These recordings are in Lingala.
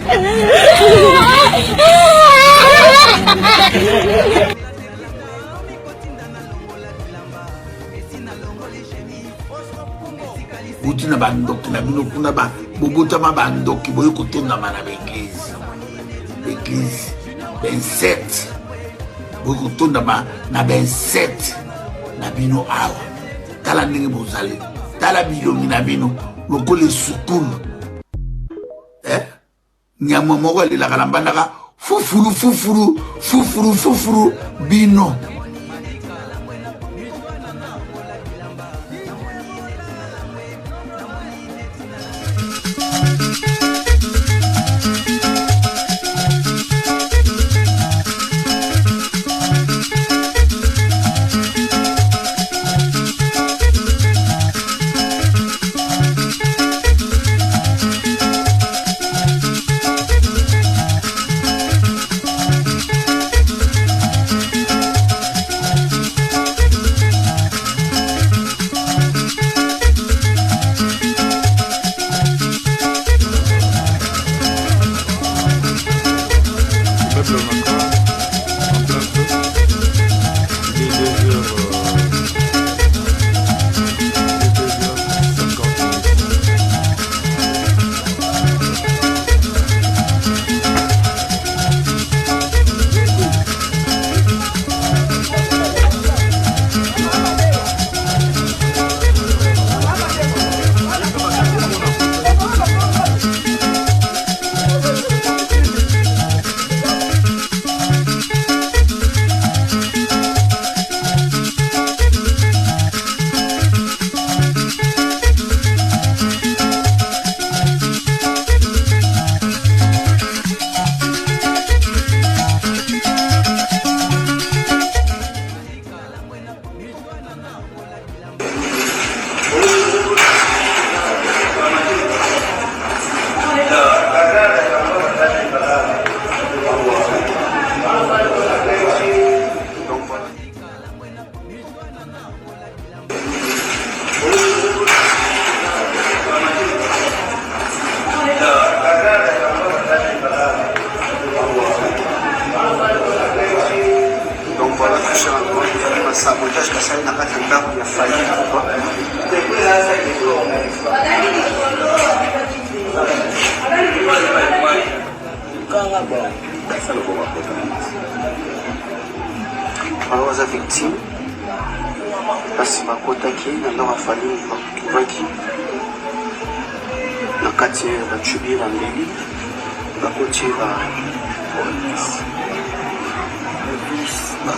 Uti na bandoki na bino kuna ba bobotama bandoki boyo kotonda mana l'église. L'église 27. Boyo kotonda na 27 na bino awa. Tala ndenge bozali. Tala bilongi na bino lokole sukulu. Nyama moko alelaka na mbandaka fufuru bino. sabotage basali na kati ya ndako ya faillite alors za victime basi bakotaki na ndako ya faillite bakutubaki na kati ya batubi na mbeli bakoti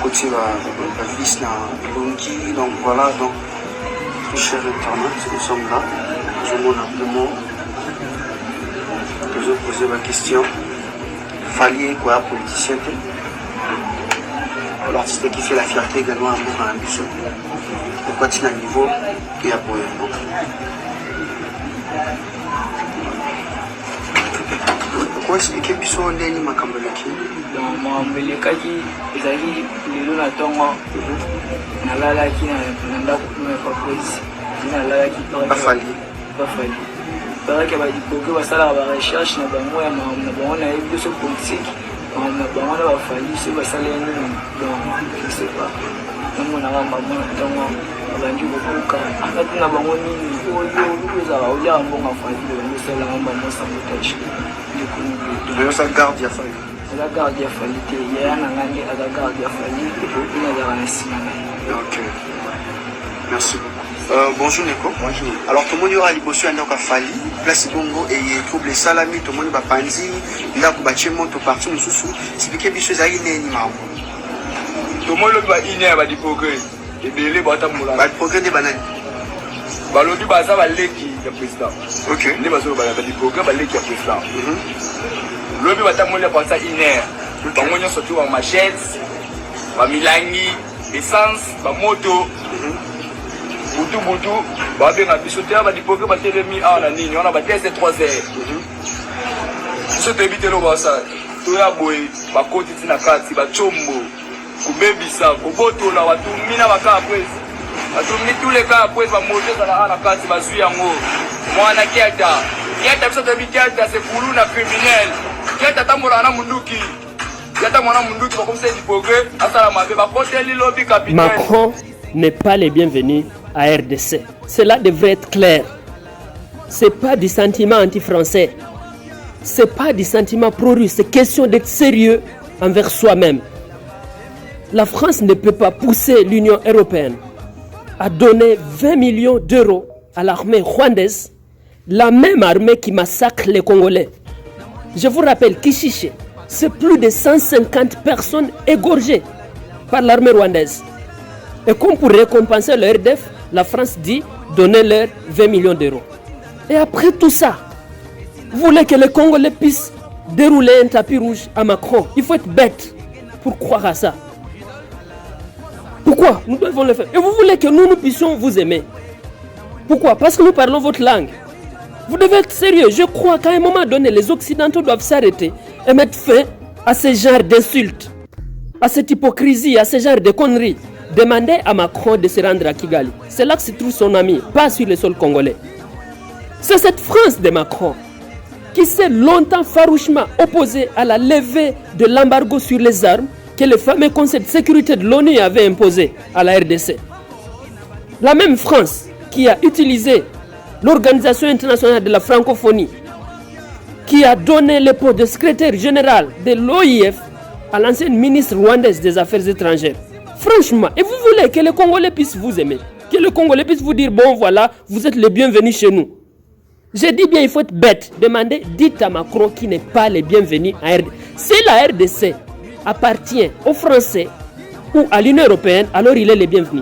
côté la vis na longi, donc voilà, donc chers internautes, nous sommes là, je m'en appelle je vais poser ma question. Fallait quoi politicien, l'artiste qui fait la fierté également à mon ambition. Pourquoi tu as un niveau qui a pour eux? Pourquoi expliquer que son dernier m'a cambré Melekaki ezali lelo na tongo nalalaki na ndako na papesi nalalaki bafali baraka badipoke basalaka ba recherche na bango ya na bango na yebi so politique na bango na bafali so basala nini donc je sais pas namona kamba mona tongo abangi kokuka akati na bango nini oyo ezala oya mbonga fali bango sala ngamba mosa motachi ndiko sa garde ya fali la garde ya falite ya na ngandi la garde ya falite ina za wanasima. OK. Merci beaucoup. Bonjour Neko. Bonjour. Alors tout le monde y aura liboso ando ka fali place bongo et trouble salami tout le monde ba panzi ndako ba chemo to parti mususu expliquer biso za ine ni mawo. Tout le monde ba ine ba dipoke et belé ba tamula. Ba dipoke de banani. Ba lodi ba za ba leki ya président. OK. Ne ba zo ba dipoke ba leki ya président. Lobi batamoli pour ça iner bango nyonso tu ba machette ba milangi essence ba moto butu ba benga bisote ba dipoke ba telemi a na nini on a ba test 3 heures so te bitelo ba ça to ya boy ba koti tina kati ba chombo kubebisa kobotola watu mina baka après watu mi tous les cas après ba moto za na kati ba zui yango mwana kiata biso te bikiata c'est pour una criminel ya tata mwana munduki yata mwana munduki ba comme ça dipogé asala mabe ba koteli lobby capitaine. Macron n'est pas le bienvenu à RDC. Cela devrait être clair. C'est pas du sentiment anti-français. C'est pas du sentiment pro-russe. C'est question d'être sérieux envers soi-même. La France ne peut pas pousser l'Union européenne à donner 20 millions d'euros à l'armée rwandaise, la même armée qui massacre les Congolais. Je vous rappelle Kishiché, c'est plus de 150 personnes égorgées par l'armée rwandaise. Et comme pour récompenser le RDF, la France dit donner leur 20 millions d'euros. Et après tout ça, vous voulez que les Congolais puissent dérouler un tapis rouge à Macron. Il faut être bête pour croire à ça. Pourquoi nous devons le faire? Et vous voulez que nous puissions vous aimer. Pourquoi? Parce que nous parlons votre langue. Vous devez être sérieux. Je crois qu'à un moment donné, les Occidentaux doivent s'arrêter et mettre fin à ce genre d'insultes, à cette hypocrisie, à ce genre de conneries. Demandez à Macron de se rendre à Kigali. C'est là que se trouve son ami, pas sur le sol congolais. C'est cette France de Macron qui s'est longtemps farouchement opposée à la levée de l'embargo sur les armes que le fameux Conseil de sécurité de l'ONU avait imposé à la RDC. La même France qui a utilisé l'Organisation internationale de la francophonie, qui a donné le poste de secrétaire général de l'OIF à l'ancienne ministre rwandaise des Affaires étrangères. Franchement, et vous voulez que les Congolais puissent vous aimer, que les Congolais puissent vous dire, bon voilà, vous êtes les bienvenus chez nous. J'ai dit bien, il faut être bête. Demandez, dites à Macron qui n'est pas le bienvenu à RDC. Si la RDC appartient aux Français ou à l'Union européenne, alors il est le bienvenu.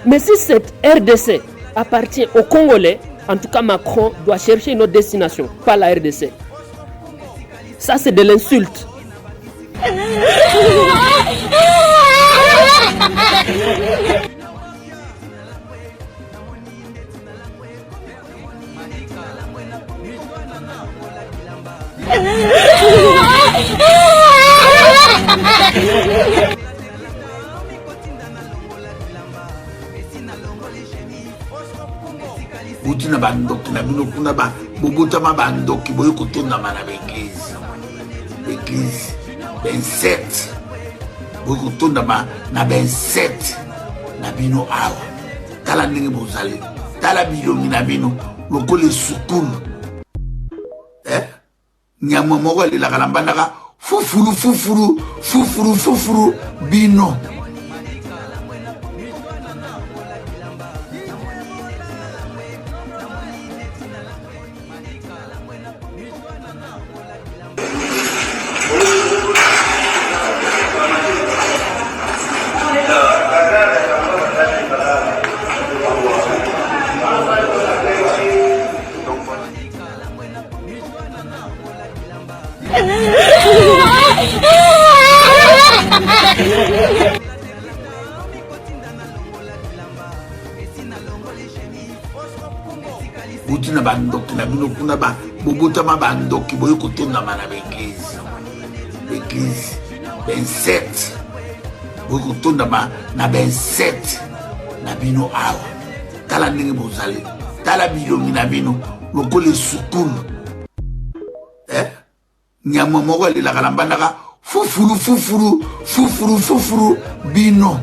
Mais si cette RDC appartient aux Congolais, en tout cas Macron doit chercher une autre destination, pas la RDC. Ça c'est de l'insulte. Boutina bandoki na bino kuna ba bobotama bandoki boye kotonda mana l'église. L'église 27 boye kotonda na 27 na bino awa. Tala ndenge bozali. Tala bilongi na bino lokole sukulu. Nyama moko le la kalambandaka fufuru bino. Boutina bandoki na bino kuna ba bobotama bandoki boye kotonda mana l'église. L'église 27 boye kotonda na 27 na bino awa. Tala ndenge bozali. Tala bilongi na bino lokole sukulu. Nyama moko le la kalambandaka fufuru bino.